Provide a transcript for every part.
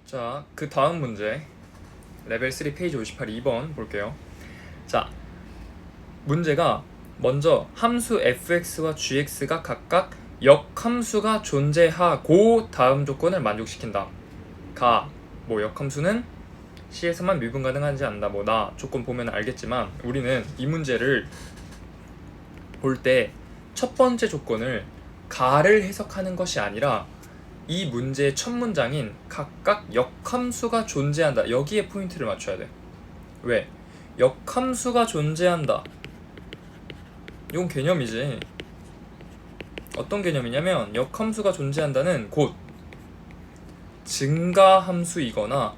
자, 그 다음 문제 레벨 3 페이지 58 2번 볼게요. 자, 문제가 먼저 함수 fx와 gx가 각각 역함수가 존재하고 다음 조건을 만족시킨다. 역함수는 C에서만 미분 가능하지 않는다. 나 조건 보면 알겠지만 우리는 이 문제를 볼 때 첫 번째 조건을 가를 해석하는 것이 아니라 이 문제의 첫 문장인 각각 역함수가 존재한다. 여기에 포인트를 맞춰야 돼. 왜? 역함수가 존재한다. 이건 개념이지. 어떤 개념이냐면 역함수가 존재한다는 곧 증가함수이거나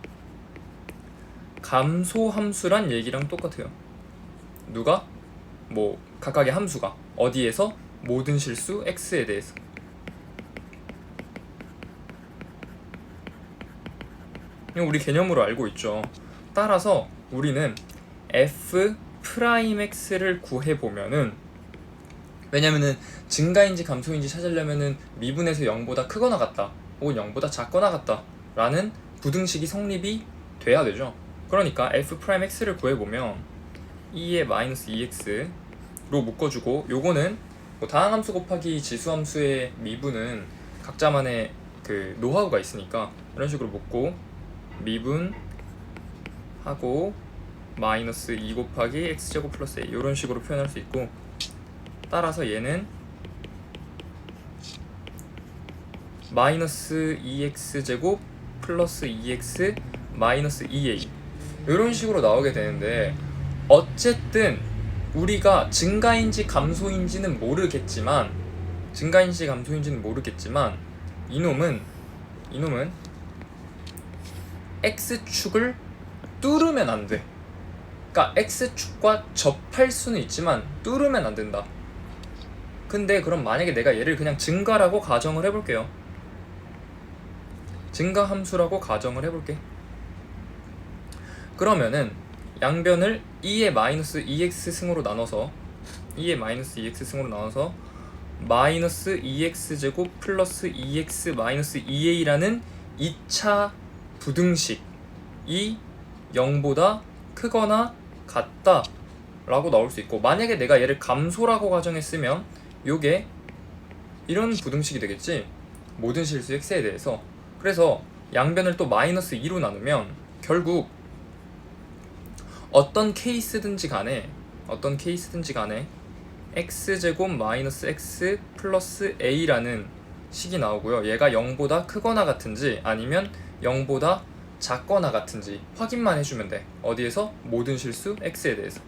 감소함수란 얘기랑 똑같아요. 누가? 각각의 함수가 어디에서? 모든 실수 x에 대해서. 이건 우리 개념으로 알고 있죠. 따라서 우리는 f'x를 구해보면은, 왜냐면은 증가인지 감소인지 찾으려면은 미분에서 0보다 크거나 같다 혹은 0보다 작거나 같다 라는 부등식이 성립이 돼야 되죠. 그러니까 f'x를 구해보면 2의 마이너스 2x로 묶어주고, 요거는 다항함수 곱하기 지수함수의 미분은 각자만의 그 노하우가 있으니까 이런 식으로 묶고 미분하고 마이너스 2 곱하기 x제곱 플러스 a 이런 식으로 표현할 수 있고, 따라서 얘는 마이너스 2x제곱 플러스 2x 마이너스 2a 이런 식으로 나오게 되는데, 어쨌든 우리가 증가인지 감소인지는 모르겠지만 이놈은 x축을 뚫으면 안 돼. 그러니까 x축과 접할 수는 있지만 뚫으면 안 된다. 근데 그럼 만약에 내가 얘를 그냥 증가라고 가정을 해볼게요. 증가함수라고 가정을 해볼게. 그러면은 양변을 2의 마이너스 2x 승으로 나눠서 마이너스 2x제곱 플러스 2x 마이너스 2a라는 2차 부등식이 0보다 크거나 같다 라고 나올 수 있고, 만약에 내가 얘를 감소라고 가정했으면 요게 이런 부등식이 되겠지. 모든 실수 x에 대해서. 그래서 양변을 또 마이너스 2로 나누면 결국 어떤 케이스든지 간에 x제곱 마이너스 x 플러스 a라는 식이 나오고요. 얘가 0보다 크거나 같은지 아니면 0보다 작거나 같은지 확인만 해주면 돼. 어디에서? 모든 실수 x에 대해서.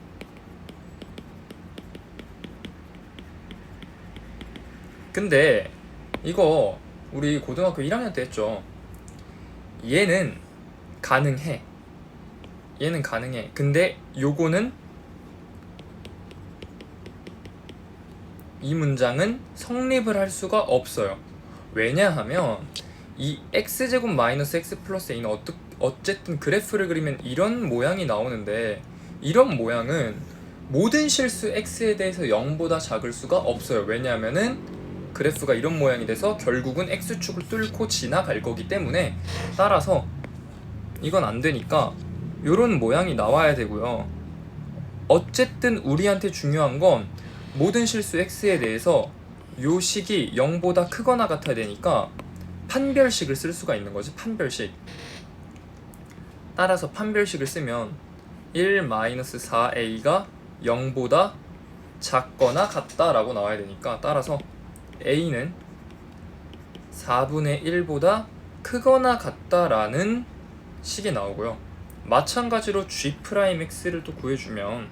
근데 이거 우리 고등학교 1학년 때 했죠. 얘는 가능해. 근데 요거는, 이 문장은 성립을 할 수가 없어요. 왜냐하면 이 x제곱 마이너스 x 플러스 a는 어쨌든 그래프를 그리면 이런 모양이 나오는데, 이런 모양은 모든 실수 x에 대해서 0보다 작을 수가 없어요. 왜냐하면은 그래프가 이런 모양이 돼서 결국은 x축을 뚫고 지나갈 거기 때문에, 따라서 이건 안 되니까 요런 모양이 나와야 되고요. 어쨌든 우리한테 중요한 건 모든 실수 x에 대해서 요 식이 0보다 크거나 같아야 되니까 판별식을 쓸 수가 있는 거지. 판별식. 따라서 판별식을 쓰면 1-4a가 0보다 작거나 같다라고 나와야 되니까, 따라서 a는 4분의 1보다 크거나 같다라는 식이 나오고요. 마찬가지로 g'x를 또 구해주면,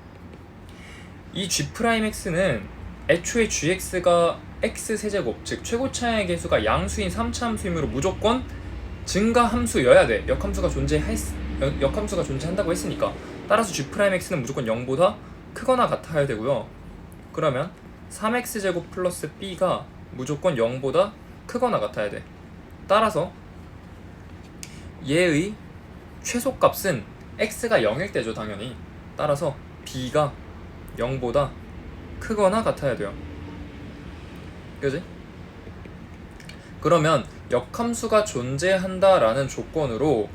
이 g'x는 애초에 gx가 x세제곱, 즉 최고차의 개수가 양수인 3차 함수이므로 무조건 증가함수여야 돼. 역함수가 존재한다고 했으니까. 따라서 g'x는 무조건 0보다 크거나 같아야 되고요. 그러면 3x제곱 플러스 b가 무조건 0보다 크거나 같아야 돼. 따라서 얘의 최소값은 x가 0일 때죠, 당연히. 따라서 b가 0보다 크거나 같아야 돼요. 그지? 그러면 역함수가 존재한다라는 조건으로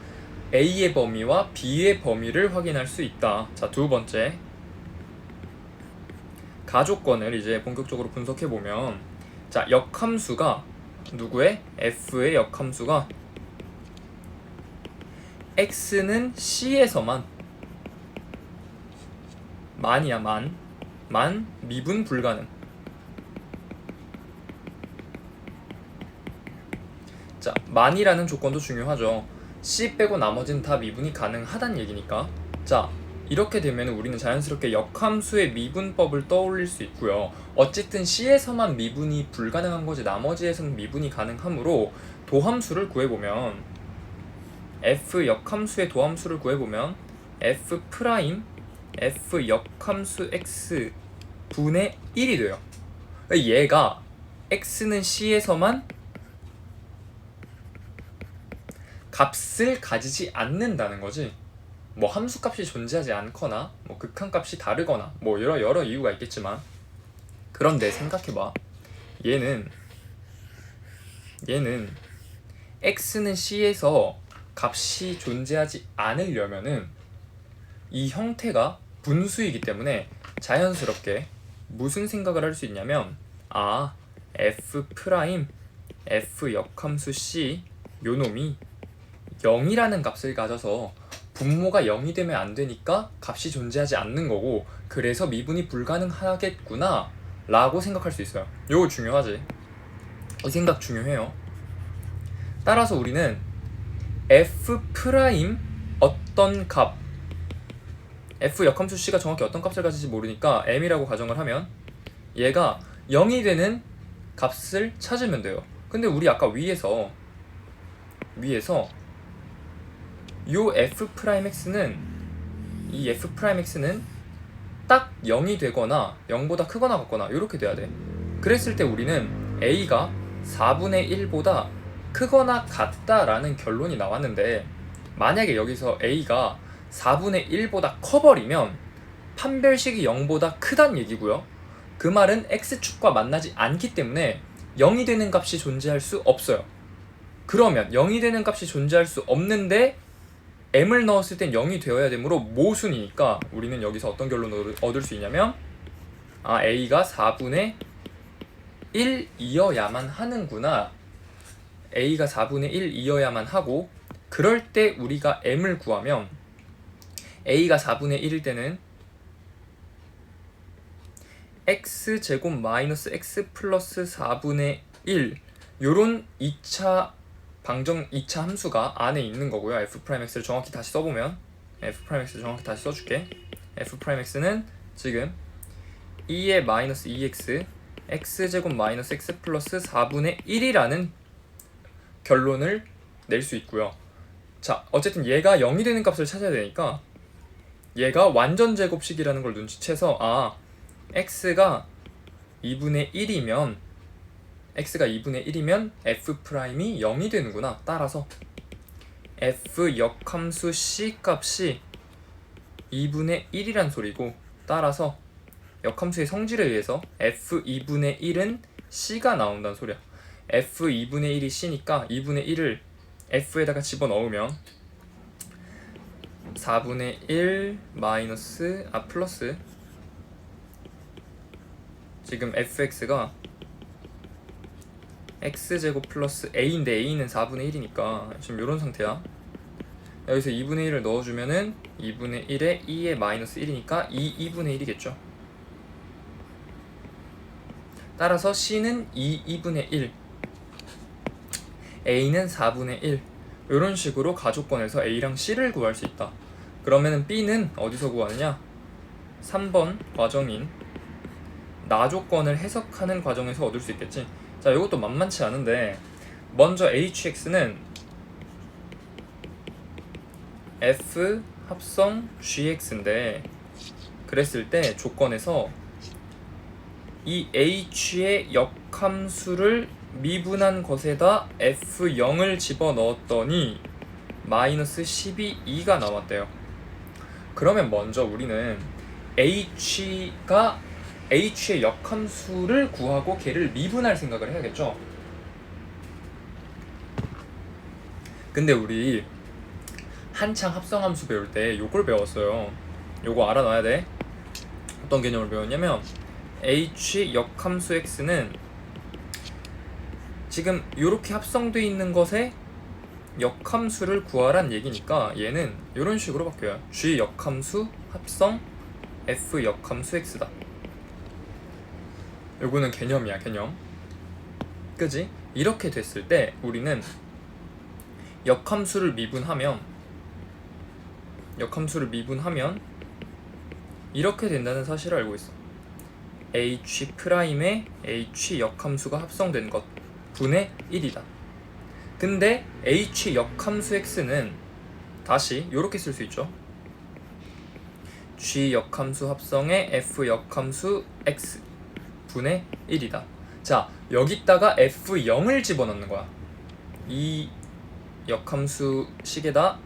A의 범위와 B의 범위를 확인할 수 있다. 자, 두 번째. 가조건을 이제 본격적으로 분석해보면, 자, 역함수가 누구의? F의 역함수가 X는 C에서만 만이야, 만 미분 불가능. 자, 만이라는 조건도 중요하죠. C 빼고 나머지는 다 미분이 가능하단 얘기니까. 자, 이렇게 되면 우리는 자연스럽게 역함수의 미분법을 떠올릴 수 있고요. 어쨌든 C에서만 미분이 불가능한 거지 나머지에서는 미분이 가능하므로 도함수를 구해보면 F 역함수의 도함수를 구해보면 F 프라임 F 역함수 X 분의 1이 돼요. 얘가 X는 C에서만 값을 가지지 않는다는 거지. 뭐 함수값이 존재하지 않거나 뭐 극한값이 다르거나 뭐 여러 이유가 있겠지만, 그런데 생각해봐. 얘는 X는 C에서 값이 존재하지 않으려면은 이 형태가 분수이기 때문에 자연스럽게 무슨 생각을 할 수 있냐면, 아, F 프라임 F 역함수 C 요놈이 0이라는 값을 가져서 분모가 0이 되면 안 되니까 값이 존재하지 않는 거고, 그래서 미분이 불가능하겠구나 라고 생각할 수 있어요. 요거 중요하지. 이 생각 중요해요. 따라서 우리는 F 프라임 어떤 값, F 역함수 C가 정확히 어떤 값을 가질지 모르니까 M이라고 가정을 하면 얘가 0이 되는 값을 찾으면 돼요. 근데 우리 아까 위에서 요 F'X는 이 F'X는 딱 0이 되거나 0보다 크거나 같거나 이렇게 돼야 돼. 그랬을 때 우리는 A가 4분의 1보다 크거나 같다라는 결론이 나왔는데, 만약에 여기서 A가 4분의 1보다 커버리면 판별식이 0보다 크단 얘기고요. 그 말은 X축과 만나지 않기 때문에 0이 되는 값이 존재할 수 없어요. 그러면 0이 되는 값이 존재할 수 없는데 M을 넣었을 땐 0이 되어야 되므로 모순이니까 우리는 여기서 어떤 결론을 얻을 수 있냐면, 아, A가 4분의 1이어야만 하는구나. A가 4분의 1이어야만 하고, 그럴 때 우리가 M을 구하면 A가 4분의 1일 때는 X제곱 마이너스 X 플러스 4분의 1 요런 2차 함수가 안에 있는 거고요. F'X를 정확히 다시 써보면, F'X를 정확히 다시 써줄게. F'X는 지금 2의 마이너스 2x X제곱 마이너스 X 플러스 4분의 1이라는 결론을 낼 수 있고요. 자, 어쨌든 얘가 0이 되는 값을 찾아야 되니까 얘가 완전 제곱식이라는 걸 눈치채서, 아, X가 2분의 1이면 F'이 0이 되는구나. 따라서 F 역함수 C 값이 2분의 1이란 소리고, 따라서 역함수의 성질에 의해서 F 2분의 1은 C가 나온다는 소리야. F 2분의 1이 C니까 2분의 1을 F에다가 집어넣으면 4분의 1 마이너스 플러스, 지금 Fx가 X제곱 플러스 A인데 A는 4분의 1이니까 지금 이런 상태야. 여기서 2분의 1을 넣어주면은 2분의 1에 2의 마이너스 1이니까 2분의 1이겠죠. 따라서 C는 2분의 1, A는 4분의 1. 이런 식으로 가조건에서 A랑 C를 구할 수 있다. 그러면은 B는 어디서 구하느냐? 3번 과정인 나조건을 해석하는 과정에서 얻을 수 있겠지. 자, 이것도 만만치 않은데, 먼저 HX는 F 합성 GX인데, 그랬을 때 조건에서 이 H의 역함수를 미분한 것에다 F0을 집어넣었더니 마이너스 12가 나왔대요. 그러면 먼저 우리는 H의 역함수를 구하고 걔를 미분할 생각을 해야겠죠. 근데 우리 한창 합성함수 배울 때 요걸 배웠어요. 요거 알아놔야 돼. 어떤 개념을 배웠냐면 h 역함수 x는 지금 이렇게 합성돼 있는 것에 역함수를 구하란 얘기니까 얘는 이런 식으로 바뀌어요. g 역함수 합성 f 역함수 x다. 요거는 개념이야, 개념. 그지? 이렇게 됐을 때 우리는 역함수를 미분하면 이렇게 된다는 사실을 알고 있어. H'에 H 역함수가 합성된 것 분의 1이다. 근데 H 역함수 X는 다시 이렇게 쓸 수 있죠. G 역함수 합성의 F 역함수 X 분의 1이다. 자, 여기다가 F0을 집어넣는 거야. 이 역함수 식에다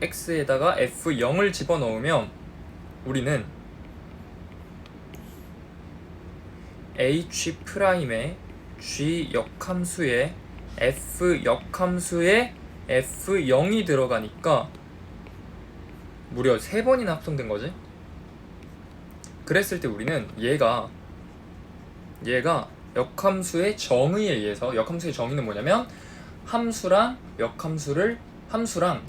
X에다가 F0을 집어넣으면 우리는 H'에 G 역함수에 F 역함수에 F0이 들어가니까 무려 3번이나 합성된 거지. 그랬을 때 우리는 얘가 역함수의 정의에 의해서, 역함수의 정의는 뭐냐면 함수랑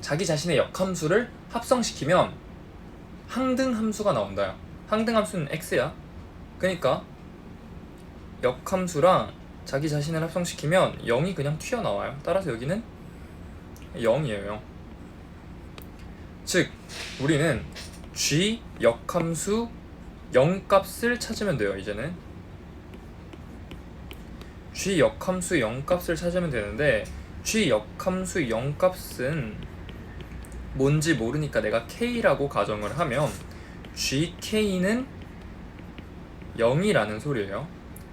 자기 자신의 역함수를 합성시키면 항등함수가 나온다. 항등함수는 x야. 그러니까 역함수랑 자기 자신을 합성시키면 0이 그냥 튀어나와요. 따라서 여기는 0이에요. 0. 즉 우리는 g 역함수 0값을 찾으면 돼요. 이제는 g 역함수 0값을 찾으면 되는데 g 역함수 0값은 뭔지 모르니까 내가 k라고 가정을 하면 gk는 0이라는 소리예요.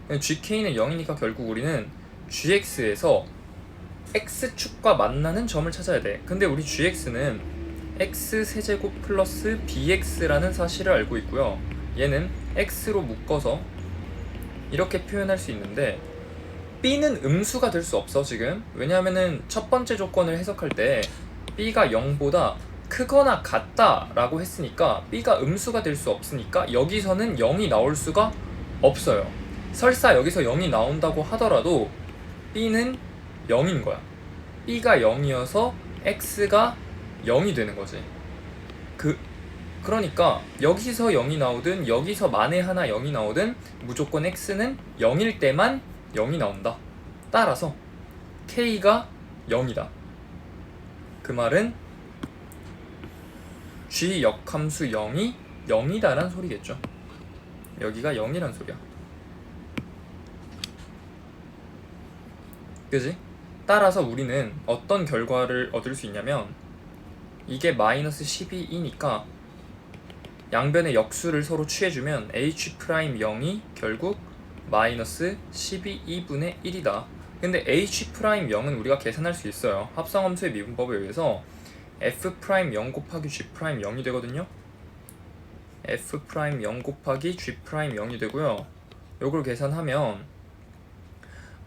gk는 0이니까 결국 우리는 gx에서 x축과 만나는 점을 찾아야 돼. 근데 우리 gx는 x세제곱 플러스 bx라는 사실을 알고 있고요. 얘는 x로 묶어서 이렇게 표현할 수 있는데 b는 음수가 될 수 없어 지금. 왜냐하면은 첫 번째 조건을 해석할 때 b가 0보다 크거나 같다 라고 했으니까 b가 음수가 될 수 없으니까 여기서는 0이 나올 수가 없어요. 설사 여기서 0이 나온다고 하더라도 b는 0인 거야. b가 0이어서 x가 0이 되는 거지. 그러니까 여기서 0이 나오든 여기서 만에 하나 0이 나오든 무조건 x는 0일 때만 0이 나온다. 따라서 k가 0이다. 그 말은 g 역함수 0이 0이다란 소리겠죠. 여기가 0이란 소리야. 그지? 따라서 우리는 어떤 결과를 얻을 수 있냐면 이게 마이너스 12이니까 양변의 역수를 서로 취해주면 h'0이 결국 마이너스 12분의 1이다. 근데 h'0은 우리가 계산할 수 있어요. 합성함수의 미분법에 의해서 f'0 곱하기 g'0이 되거든요. f'0 곱하기 g'0이 되고요. 요걸 계산하면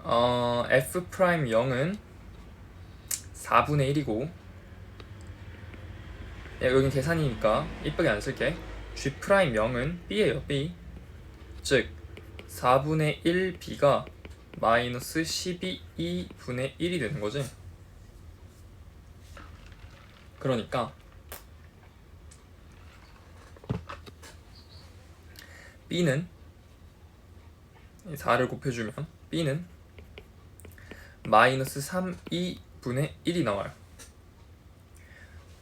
f'0은 4분의 1이고 여긴 계산이니까 이쁘게 안 쓸게. g'0은 b예요. b. 즉 4분의 1b가 마이너스 12분의 1이 되는 거지. 그러니까 b는 4를 곱해주면 b는 마이너스 32분의 1이 나와요.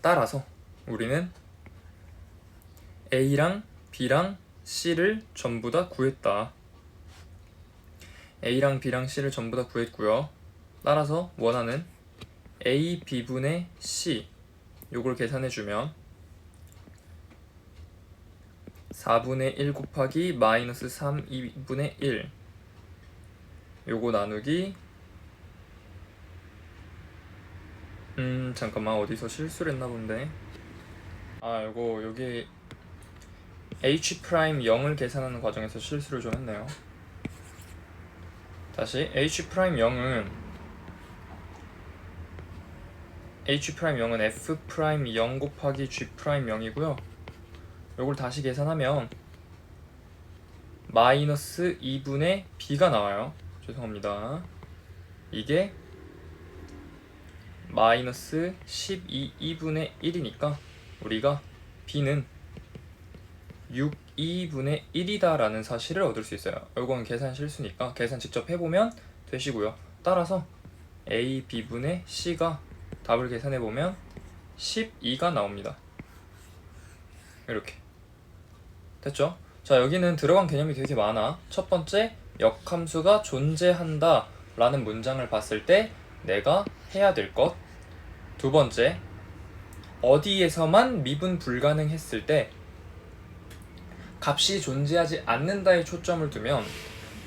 따라서 우리는 A랑 B랑 C를 전부 다 구했다. A랑 B랑 C를 전부 다 구했고요. 따라서 원하는 A, B분의 C 요걸 계산해주면 4분의 1 곱하기 마이너스 32분의 1 요거 나누기 잠깐만 어디서 실수를 했나 본데. 요거 여기 H'0을 계산하는 과정에서 실수를 좀 했네요. 다시 H'0은 H'0은 F'0 곱하기 G'0이고요. 요걸 다시 계산하면 마이너스 2분의 B가 나와요. 죄송합니다. 이게 마이너스 12분의 1이니까 우리가 B는 6,2분의 1이다 라는 사실을 얻을 수 있어요. 이건 계산 실수니까 계산 직접 해보면 되시고요. 따라서 A, B분의 C가 답을 계산해보면 12가 나옵니다. 이렇게 됐죠? 자, 여기는 들어간 개념이 되게 많아. 첫 번째, 역함수가 존재한다 라는 문장을 봤을 때 내가 해야 될 것. 두 번째, 어디에서만 미분 불가능했을 때 값이 존재하지 않는다에 초점을 두면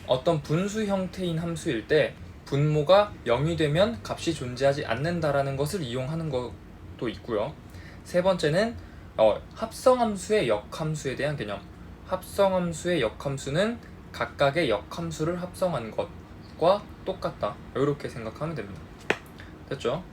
어떤 분수 형태인 함수일 때 분모가 0이 되면 값이 존재하지 않는다라는 것을 이용하는 것도 있고요. 세 번째는 합성함수의 역함수에 대한 개념. 합성함수의 역함수는 각각의 역함수를 합성한 것과 똑같다. 이렇게 생각하면 됩니다. 됐죠?